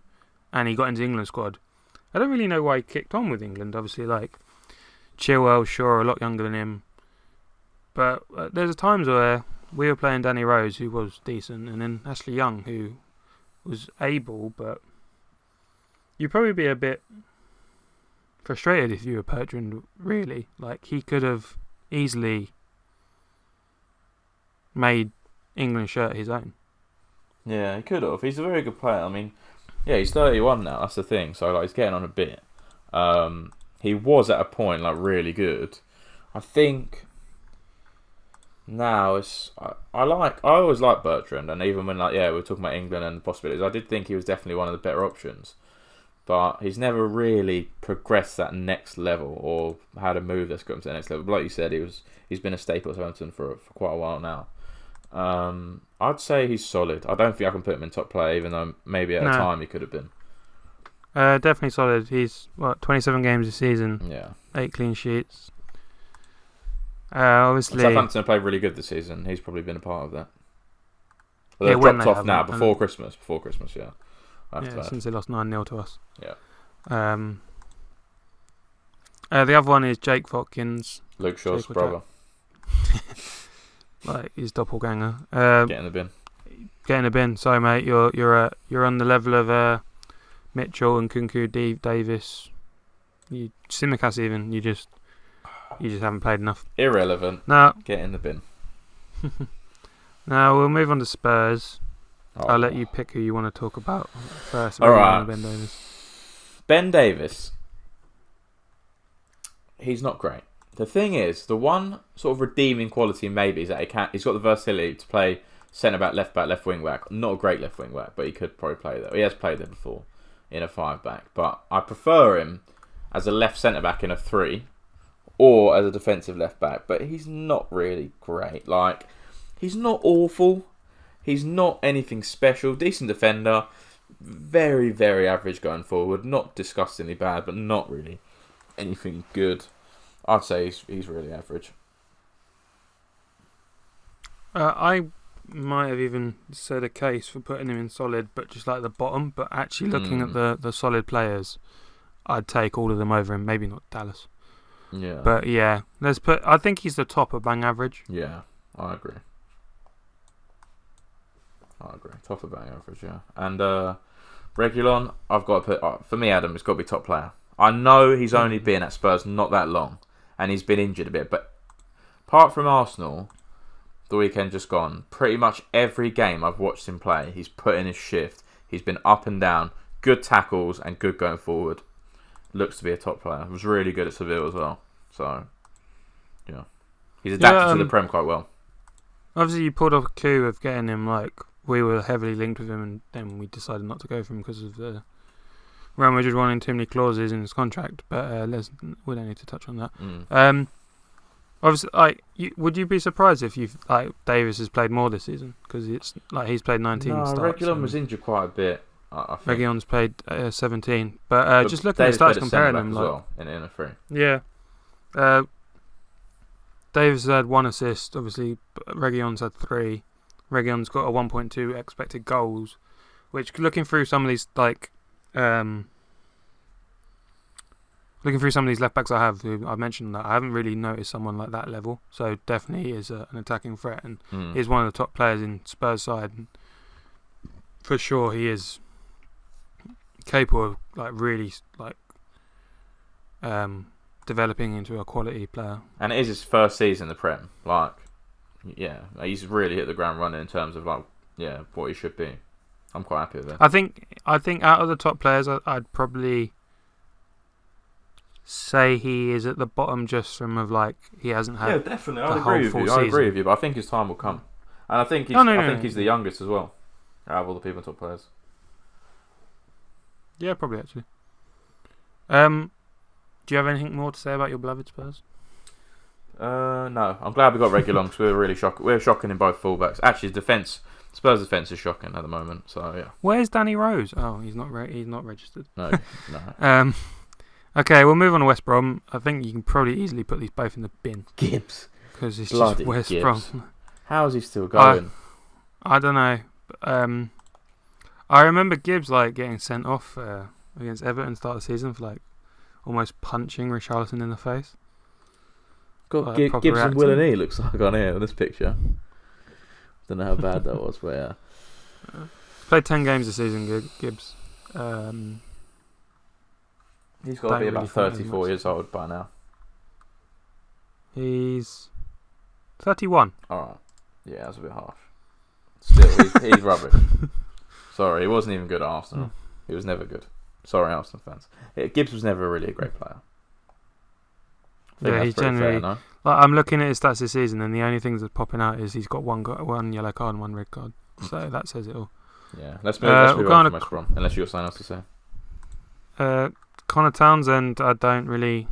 and he got into the England squad. I don't really know why he kicked on with England. Obviously, like Chilwell, Shaw are a lot younger than him, but there's times where we were playing Danny Rose, who was decent, and then Ashley Young, who was able, but you'd probably be a bit frustrated if you were Bertrand, really. Like, he could have easily made England's shirt his own. Yeah, he could have. He's a very good player. I mean, yeah, he's 31 now, that's the thing, so like he's getting on a bit. He was at a point like really good. I think now I always liked Bertrand, and even when we're talking about England and possibilities, I did think he was definitely one of the better options, but he's never really progressed that next level or had a move that's got him to the next level. But like you said, he's been a staple at Southampton for quite a while now. I'd say he's solid. I don't think I can put him in top player, even though maybe at a time he could have been. Definitely solid. He's 27 games this season. Yeah, 8 clean sheets. Obviously, Southampton have played really good this season. He's probably been a part of that. Well, they've dropped off now before Christmas. Yeah. Since they lost 9-0 to us. Yeah. The other one is Jake Watkins. Luke Shaw's brother. Like his doppelganger. Get in the bin. Get in the bin. Sorry, mate. You're on the level of Mitchell and Kunku, Davis. Simicast even. You just haven't played enough. Irrelevant. No. Get in the bin. Now we'll move on to Spurs. I'll let you pick who you want to talk about first. All right. Ben Davis. Ben Davis. He's not great. The thing is, the one sort of redeeming quality maybe is that he's got the versatility to play centre back, left wing back. Not a great left wing back, but he could probably play there. He has played there before in a 5-back, but I prefer him as a left centre back in a 3 or as a defensive left back. But he's not really great. Like, he's not awful. He's not anything special. Decent defender. Very, very average going forward. Not disgustingly bad, but not really anything good. I'd say he's really average. I might have even said a case for putting him in solid, but just like the bottom. But actually looking at the solid players, I'd take all of them over him. Maybe not Dallas. Yeah. But yeah, I think he's the top of bang average. Yeah, I agree. Top of bang average, yeah. And Reguilon, I've got to put... for me, Adam, it's got to be top player. I know he's only been at Spurs not that long, and he's been injured a bit, but apart from Arsenal, the weekend just gone, pretty much every game I've watched him play, he's put in his shift. He's been up and down, good tackles, and good going forward. Looks to be a top player. He was really good at Seville as well. So, yeah. He's adapted to the Prem quite well. Obviously, you pulled off a coup of getting him, like, we were heavily linked with him, and then we decided not to go for him because of the Real Madrid wanting too many clauses in his contract. But we don't need to touch on that. Obviously, would you be surprised if Davis has played more this season? Because it's like he's played 19 starts. Reguilon was injured quite a bit. I think. Reguilon's played 17, but just looking at the stats, comparing them, as well, in a 3. Yeah. Davis has had 1 assist. Obviously, Reguilon's had 3. Reguilon's got a 1.2 expected goals, which looking through some of these left backs I have, who I've mentioned, that I haven't really noticed someone like that level. So definitely is an attacking threat, and is one of the top players in Spurs side. And for sure, he is capable of really developing into a quality player. And it is his first season in the Prem. yeah, he's really hit the ground running in terms of like what he should be. I'm quite happy with it. I think out of the top players, I'd probably say he is at the bottom just from he hasn't had definitely. I agree with you, but I think his time will come, and I think he's the youngest as well out of all the people top players. Yeah, probably actually. Do you have anything more to say about your beloved Spurs? No. I'm glad we got Reguilon because we're really shocking. We're shocking in both fullbacks. Actually, Spurs' defence is shocking at the moment. So yeah. Where's Danny Rose? Oh, he's not registered. No. Okay, we'll move on to West Brom. I think you can probably easily put these both in the bin. Gibbs. Because it's Bloody just West Gibbs. Brom. How is he still going? I don't know. I remember Gibbs getting sent off against Everton start of the season for almost punching Richarlison in the face. Got Gibbs and Will and E looks like on here in this picture. Don't know how bad that was, but yeah. Played 10 games this season, Gibbs. He's got to be about 34 years old by now. He's 31. Alright. Yeah, that's a bit harsh. Still, he's rubbish. Sorry, he wasn't even good at Arsenal. He was never good. Sorry, Arsenal fans. Gibbs was never really a great player. Yeah, he's generally... Fair, no? I'm looking at his stats this season, and the only things that's popping out is he's got one yellow card and one red card. So that says it all. Yeah, let's move on from West Brom, unless you've got something else to say. Connor Townsend, I don't really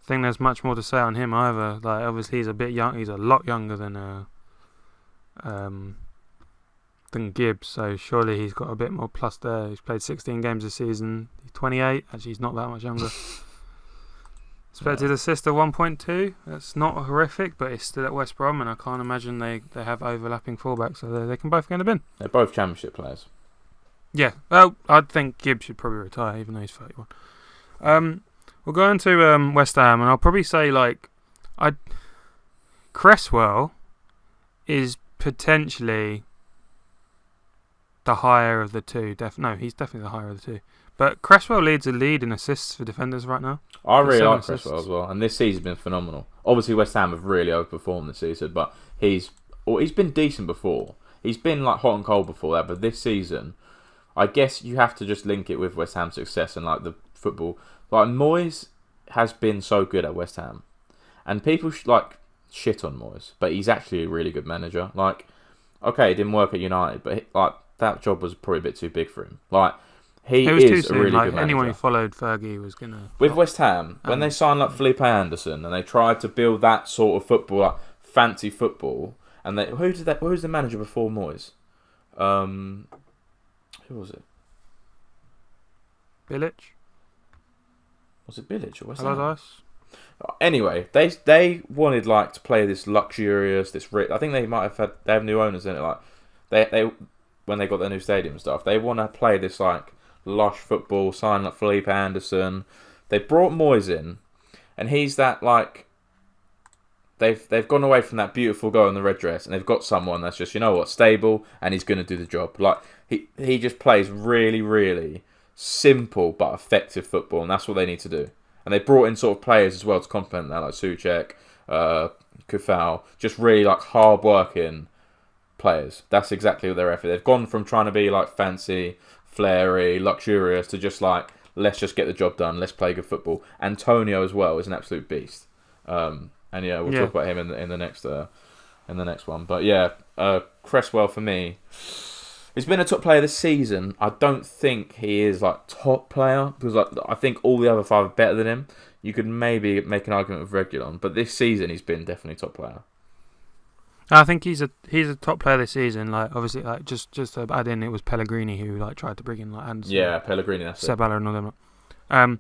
think there's much more to say on him either. Obviously he's a bit young. He's a lot younger than Gibbs, so surely he's got a bit more plus there. He's played 16 games this season. He's 28. Actually, he's not that much younger. Expected assist of 1.2. That's not horrific, but it's still at West Brom, and I can't imagine they have overlapping fullbacks, so they can both go in the bin. They're both Championship players. Yeah, well, I think Gibbs should probably retire, even though he's 31. We'll go into West Ham, and I'll probably say Cresswell is potentially the higher of the two. He's definitely the higher of the two. But Cresswell leads the lead in assists for defenders right now. I really like Cresswell as well, and this season's been phenomenal. Obviously, West Ham have really overperformed this season, but he's been decent before. He's been hot and cold before that, but this season, I guess you have to just link it with West Ham's success and the football. Moyes has been so good at West Ham, and people shit on Moyes, but he's actually a really good manager. Okay, it didn't work at United, but that job was probably a bit too big for him. He is a really good manager. Anyone who followed Fergie was gonna. With West Ham, when they signed Felipe Anderson and they tried to build that sort of football, fancy football, and who was the manager before Moyes? Who was it? Bilic. Was it Bilic or West Ham? Allardyce. Anyway, they wanted to play this luxurious, this rich. I think they might have had. They have new owners in it. They when they got their new stadium and stuff, they want to play this lush football. Sign Felipe Anderson. They brought Moyes in, and he's that They've gone away from that beautiful guy in the red dress, and they've got someone that's just stable, and he's going to do the job. He just plays really, really simple but effective football, and that's what they need to do. And they brought in sort of players as well to complement that, like Souček, Kufal, just really hard working players. That's exactly what their effort. They've gone from trying to be fancy, flary, luxurious to just let's just get the job done. Let's play good football. Antonio as well is an absolute beast. And yeah, we'll talk about him in the next one. But yeah, Cresswell for me, he's been a top player this season. I don't think he is top player because I think all the other five are better than him. You could maybe make an argument with Reguilon, but this season he's been definitely top player. I think he's a top player this season. Obviously, just to add in, it was Pellegrini who tried to bring in Anderson. Yeah, Pellegrini. That's Seb Aller and all them.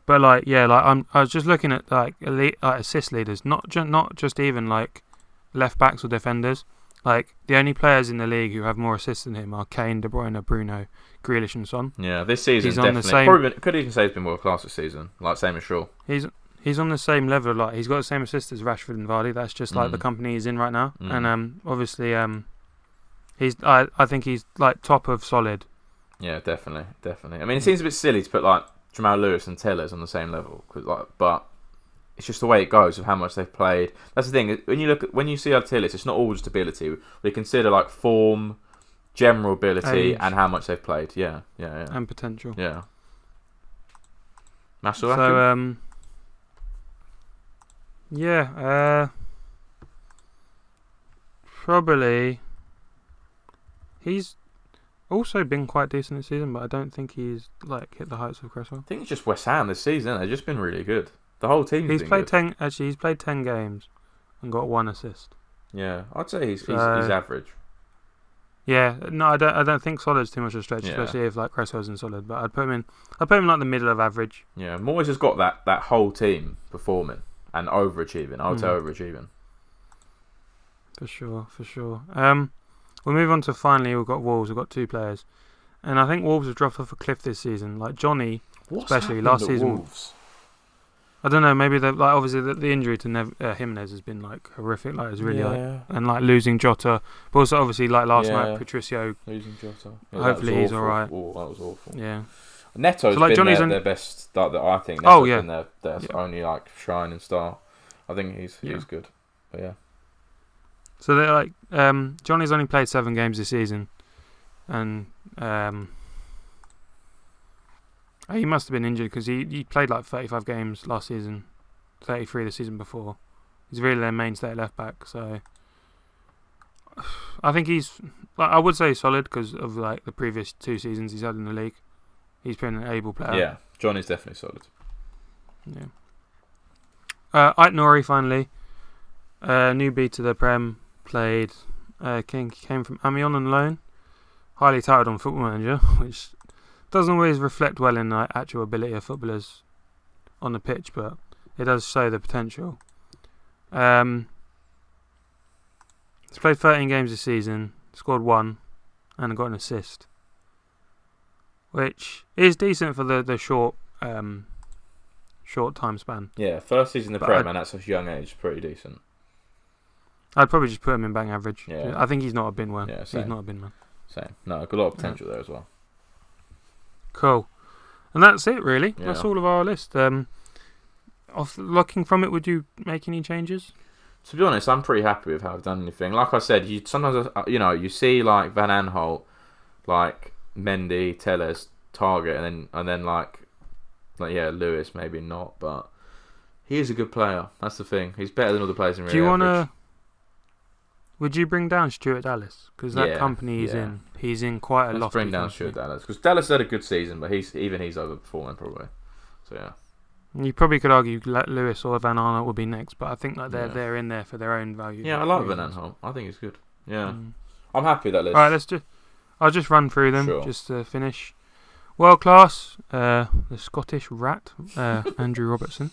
But I was just looking at elite assist leaders, not just even left backs or defenders. The only players in the league who have more assists than him are Kane, De Bruyne, Bruno, Grealish, and Son. Yeah, this season definitely. Could even say he's been world class this season. Same as Shaw. He's on the same level. He's got the same assists as Rashford and Vardy. That's just the company he's in right now. And obviously he's. I think he's top of solid. Yeah, definitely. I mean, it seems a bit silly to put Jamal Lewis and Tellers on the same level, but it's just the way it goes of how much they've played. That's the thing. When you see our tier list, it's not all just ability. We consider like form, general ability, age, and how much they've played. Yeah. and potential. Yeah. Masuaku? So yeah, probably he's also been quite decent this season, but I don't think he's like hit the heights of Cresswell. I think it's just West Ham this season. They've just been really good. The whole team's He's been played good. 10. Actually, he's played 10 games and got 1 assist. Yeah, I'd say he's average. Yeah, no, I don't think solid's too much of a stretch, Yeah. especially if like Cresswell's in solid. But I'd put him in like the middle of average. Yeah, Moyes has got that whole team performing and overachieving. I would say overachieving. For sure. We'll move on to finally we've got Wolves. We've got 2 players, and I think Wolves have dropped off a cliff this season. Like Johnny, especially last season. Wolves? I don't know. Maybe like obviously the injury to Jimenez has been like horrific. Like it's really and like losing Jota, but also obviously like last night Patricio losing Jota. Yeah, hopefully he's all right. Oh, that was awful. Yeah. Neto's so, like, been Johnny's their best. I think Neto's been their only like shining star. I think he's good. But yeah. So they're like Johnny's only played 7 games this season, and he must have been injured because he played like 35 games last season, 33 the season before. He's really their mainstay at left back. So I think I would say solid because of like the previous 2 seasons he's had in the league. He's been an able player. Yeah, Johnny's definitely solid. Yeah. Aitnori finally, newbie to the Prem, played. Came from Amiens on loan, highly touted on Football Manager, which doesn't always reflect well in the actual ability of footballers on the pitch, but it does show the potential. He's played 13 games this season, scored 1, and got an assist, which is decent for the short time span. Yeah, first season in the Prem, and at such a young age, pretty decent. I'd probably just put him in bang average. Yeah. I think he's not a bin man. Yeah, he's same. not a bin man. Same. No, got a lot of potential there as well. Cool. And that's it, really. Yeah. That's all of our list. Looking from it, would you make any changes? To be honest, I'm pretty happy with how I've done anything. Like I said, sometimes you see like Van Aanholt, like Mendy, Telles, Target, and then like Lewis maybe not, but he is a good player. That's the thing. He's better than all the players in real. Do you want to? Would you bring down Stuart Dallas because that company he's in quite a lot. Let's bring down Stuart Dallas because Dallas had a good season, but he's overperforming probably. So yeah. You probably could argue Lewis or Van Aanholt would be next, but I think like they're in there for their own value. Yeah, I like Van Aanholt. I think he's good. Yeah, I'm happy with that list. All right, I'll just run through them just to finish. World class, the Scottish rat, Andrew Robertson.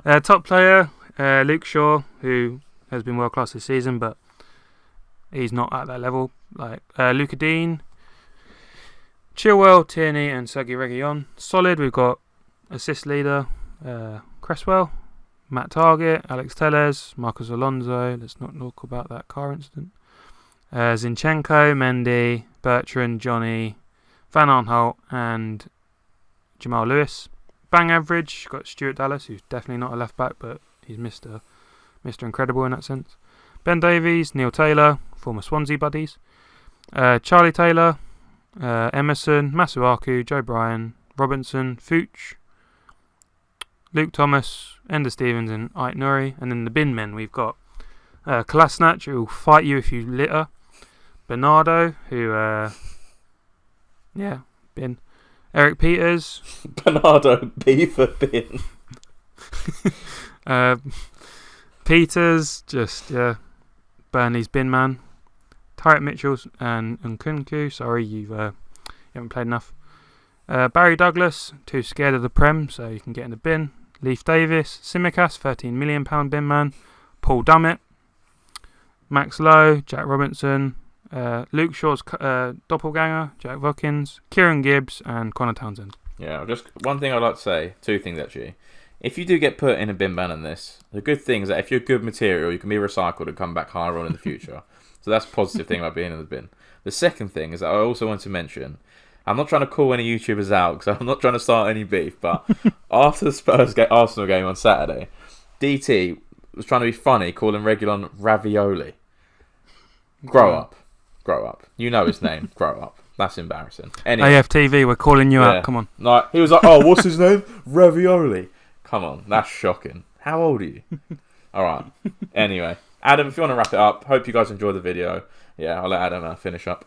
Yeah. Top player, Luke Shaw, who has been world class this season, but he's not at that level. Like Luca Dean, Chilwell, Tierney, and Sergei Reguilon. Solid. We've got assist leader Cresswell, Matt Target, Alex Telles, Marcos Alonso. Let's not talk about that car incident. Zinchenko, Mendy, Bertrand, Johnny, Van Aanholt, and Jamal Lewis. Bang average. Got Stuart Dallas, who's definitely not a left back, but he's Mr. Incredible in that sense. Ben Davies, Neil Taylor, former Swansea buddies. Charlie Taylor, Emerson, Masuaku, Joe Bryan, Robinson, Fuchs, Luke Thomas, Ender Stevens, and Aitnuri. And then the bin men, we've got Kolasinac, who will fight you if you litter. Bernardo, who, bin. Eric Peters. Bernardo, B for bin. Peters, Burnley's bin man. Tyrek Mitchell and Nkunku, sorry, you haven't played enough. Barry Douglas, too scared of the Prem, so you can get in the bin. Leif Davis, Simicast, £13 million bin man. Paul Dummett, Max Lowe, Jack Robinson, Luke Shaw's doppelganger, Jack Vokins, Kieran Gibbs, and Connor Townsend. Yeah, just one thing I'd like to say, 2 things actually. If you do get put in a bin ban on this, the good thing is that if you're good material, you can be recycled and come back higher on in the future. So that's a positive thing about being in the bin. The second thing is that I also want to mention, I'm not trying to call any YouTubers out because I'm not trying to start any beef, but after the Spurs Arsenal game on Saturday, DT was trying to be funny, calling Reguilon Ravioli. Grow up. You know his name. Grow up. That's embarrassing. Anyway, AFTV, we're calling you out. Come on. Like, he was like, oh, what's his name? Ravioli. Come on, that's shocking. How old are you? All right. Anyway, Adam, if you want to wrap it up, hope you guys enjoyed the video. Yeah, I'll let Adam finish up.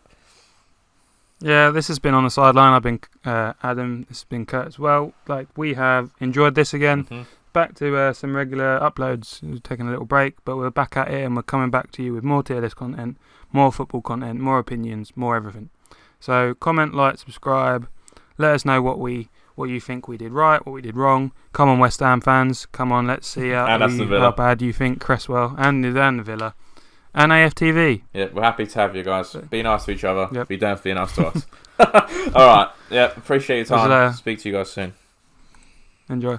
Yeah, this has been On The Sideline. I've been Adam. This has been Kurt as well. Like, we have enjoyed this again. Mm-hmm. Back to some regular uploads. We're taking a little break, but we're back at it, and we're coming back to you with more tier list content, more football content, more opinions, more everything. So comment, like, subscribe. Let us know what you think we did right, what we did wrong. Come on, West Ham fans. Come on, let's see how bad you think Cresswell and the Villa. And AFTV. Yeah, we're happy to have you guys. Be nice to each other. Yep. Be don't be nice to us. All right. Yeah, appreciate your time. Speak to you guys soon. Enjoy.